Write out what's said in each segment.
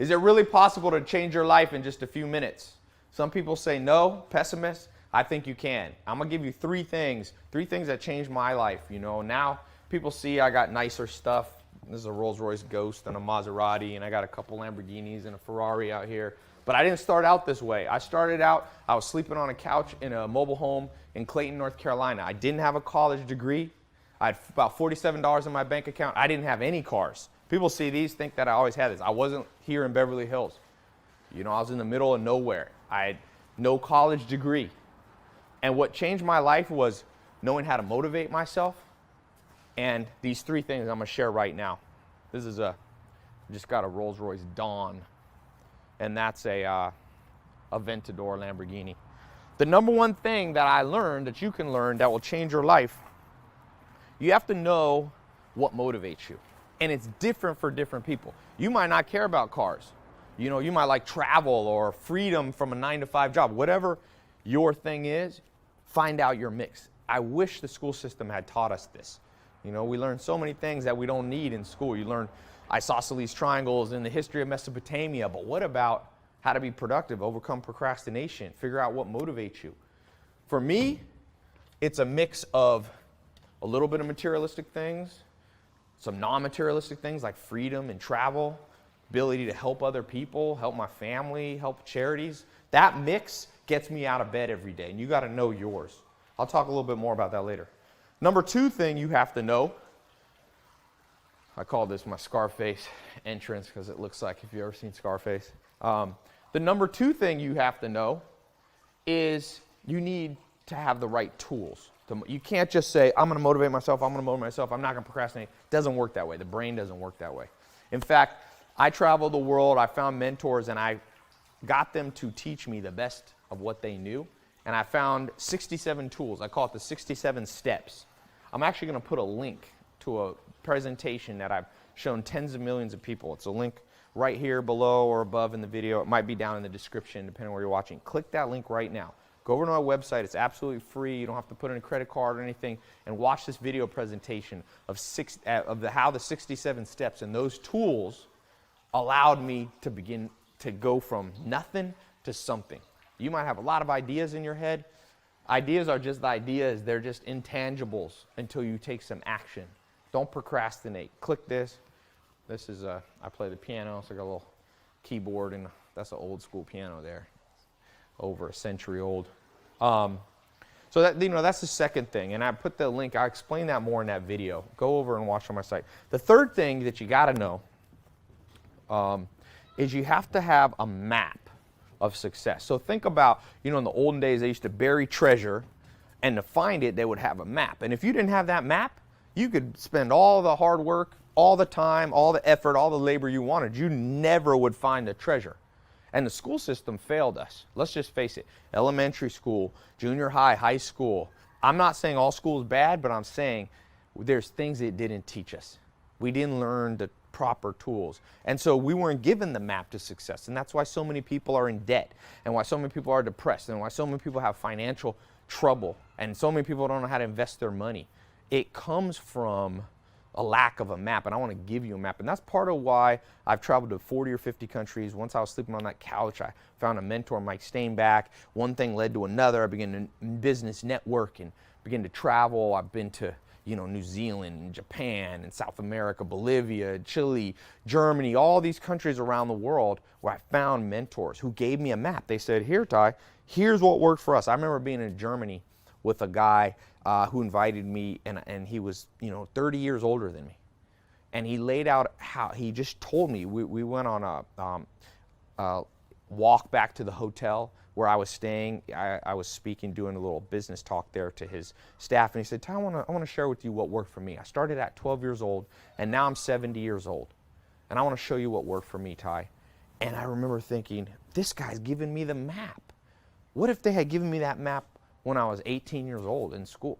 Is it really possible to change your life in just a few minutes? Some people say no, pessimists. I think you can. I'm going to give you three things that changed my life. You know, now people see I got nicer stuff. This is a Rolls-Royce Ghost and a Maserati, and I got a couple Lamborghinis and a Ferrari out here. But I didn't start out this way. I started out, I was sleeping on a couch in a mobile home in Clayton, North Carolina. I didn't have a college degree. I had about $47 in my bank account. I didn't have any cars. People see these, think that I always had this. I wasn't here in Beverly Hills. You know, I was in the middle of nowhere. I had no college degree. And what changed my life was knowing how to motivate myself. And these three things I'm going to share right now. This is just got a Rolls-Royce Dawn. And that's a Aventador Lamborghini. The number one thing that I learned, that you can learn, that will change your life, you have to know what motivates you. And it's different for different people. You might not care about cars. You know, you might like travel or freedom from a 9-to-5 job. Whatever your thing is, find out your mix. I wish the school system had taught us this. You know, we learn so many things that we don't need in school. You learn isosceles triangles and the history of Mesopotamia, but what about how to be productive, overcome procrastination, figure out what motivates you? For me, it's a mix of a little bit of materialistic things, some non-materialistic things like freedom and travel, ability to help other people, help my family, help charities. That mix gets me out of bed every day, and you got to know yours. I'll talk a little bit more about that later. Number two thing you have to know, I call this my Scarface entrance because it looks like, if you've ever seen Scarface. The number two thing you have to know is you need to have the right tools. You can't just say, I'm going to motivate myself, I'm not going to procrastinate. It doesn't work that way. The brain doesn't work that way. In fact, I traveled the world, I found mentors, and I got them to teach me the best of what they knew. And I found 67 tools. I call it the 67 steps. I'm actually going to put a link to a presentation that I've shown tens of millions of people. It's a link right here below or above in the video. It might be down in the description, depending on where you're watching. Click that link right now. Go over to my website. It's absolutely free. You don't have to put in a credit card or anything. And watch this video presentation of how the 67 steps and those tools allowed me to begin to go from nothing to something. You might have a lot of ideas in your head. Ideas are just ideas. They're just intangibles until you take some action. Don't procrastinate. Click this. This is I play the piano. So I got a little keyboard, and that's an old school piano there, over a century old. So that, you know, that's the second thing, and I put the link. I explain that more in that video. Go over and watch on my site. The third thing that you got to know is you have to have a map of success. So think about, you know, in the olden days they used to bury treasure, and to find it they would have a map. And if you didn't have that map, you could spend all the hard work, all the time, all the effort, all the labor you wanted. You never would find the treasure. And the school system failed us. Let's just face it. Elementary school, junior high, high school. I'm not saying all school is bad, but I'm saying there's things it didn't teach us. We didn't learn the proper tools. And so we weren't given the map to success. And that's why so many people are in debt, and why so many people are depressed, and why so many people have financial trouble, and so many people don't know how to invest their money. It comes from a lack of a map, and I want to give you a map. And that's part of why I've traveled to 40 or 50 countries. Once I was sleeping on that couch, I found a mentor, Mike Stainback. One thing led to another. I began to business network and began to travel. I've been to, you know, New Zealand, and Japan, and South America, Bolivia, Chile, Germany, all these countries around the world where I found mentors who gave me a map. They said, here, Ty, here's what worked for us. I remember being in Germany with a guy who invited me, and he was, you know, 30 years older than me. And he laid out how, he just told me, we went on a walk back to the hotel where I was staying. I was speaking, doing a little business talk there to his staff, and he said, Ty, I want to share with you what worked for me. I started at 12 years old, and now I'm 70 years old. And I want to show you what worked for me, Ty. And I remember thinking, this guy's giving me the map. What if they had given me that map when I was 18 years old in school?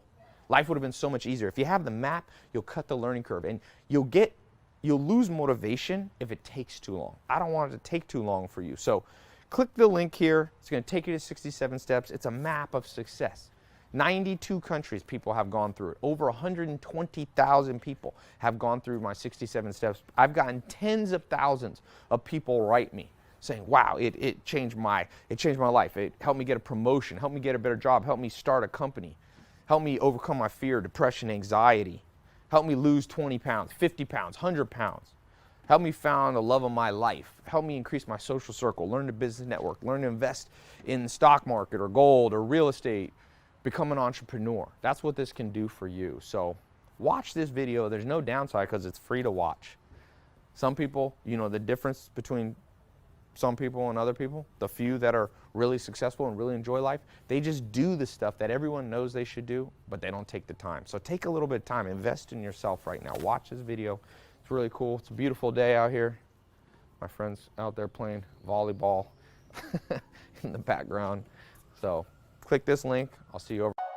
Life would have been so much easier. If you have the map, you'll cut the learning curve, and you'll lose motivation if it takes too long. I don't want it to take too long for you. So click the link here. It's going to take you to 67 steps. It's a map of success. 92 countries people have gone through it. Over 120,000 people have gone through my 67 steps. I've gotten tens of thousands of people write me saying, wow, it changed my life. It helped me get a promotion, helped me get a better job, helped me start a company, helped me overcome my fear, depression, anxiety, helped me lose 20 pounds, 50 pounds, 100 pounds. Help me found the love of my life. Help me increase my social circle, learn the business network, learn to invest in the stock market or gold or real estate, become an entrepreneur. That's what this can do for you. So watch this video. There's no downside because it's free to watch. Some people, you know, the difference between some people and other people, the few that are really successful and really enjoy life, they just do the stuff that everyone knows they should do, but they don't take the time. So take a little bit of time, invest in yourself right now. Watch this video. It's really cool. It's a beautiful day out here. My friends out there playing volleyball in the background. So click this link. I'll see you over.